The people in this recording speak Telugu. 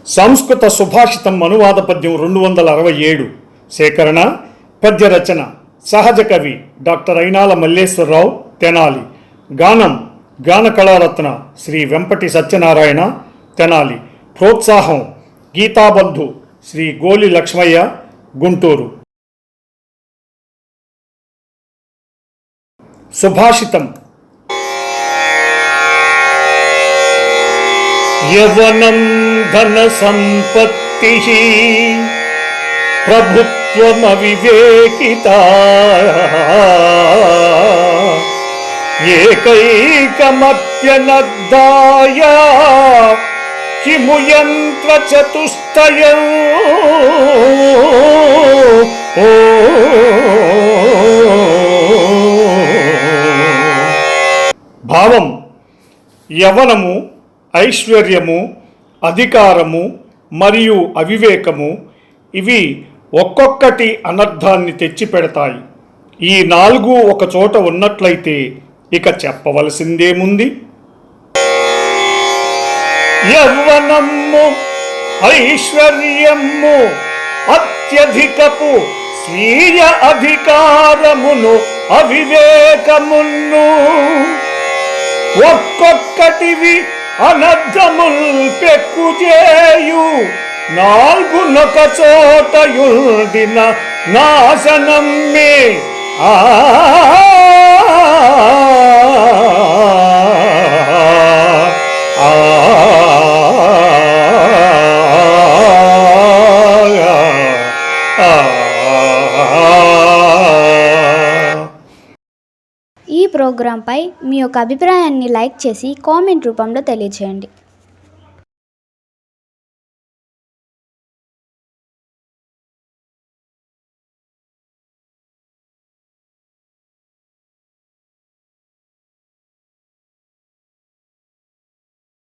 సంస్కృత సుభాషితం అనువాద పద్యం 267 సేకరణ పద్య రచన సహజ కవి డాక్టర్ అయినాల మల్లేశ్వరరావు తెనాలి. గానం గాన కళారత్న శ్రీ వెంపటి సత్యనారాయణ తెనాలి. ప్రోత్సాహం గీతాబంధు శ్రీ గోలి లక్ష్మయ్య గుంటూరు. సుభాషితం. యవనం ధన సంపత్తి ప్రభుత్వమవివేకిత ఏకైకమప్యనద్దాయ కిము యంత్ర చతుష్టయం. భావం: యవనము, ఐశ్వర్యము, అధికారము మరియు అవివేకము ఇవి ఒక్కొక్కటి అనర్థాన్ని తెచ్చిపెడతాయి. ఈ నాలుగు ఒక చోట ఉన్నట్లయితే ఇక చెప్పవలసిందేముంది? యవ్వనము, ఐశ్వర్యము, అత్యధికపు స్వీయ అధికారమును అవివేకమును ఒక్కొక్కటివి అనర్థముల్ పెక్కుచేయు నాల్గునొక చోటయుండిన నాశనమ్మే. ఈ ప్రోగ్రాంపై మీ యొక్క అభిప్రాయాన్ని లైక్ చేసి కామెంట్ రూపంలో తెలియజేయండి.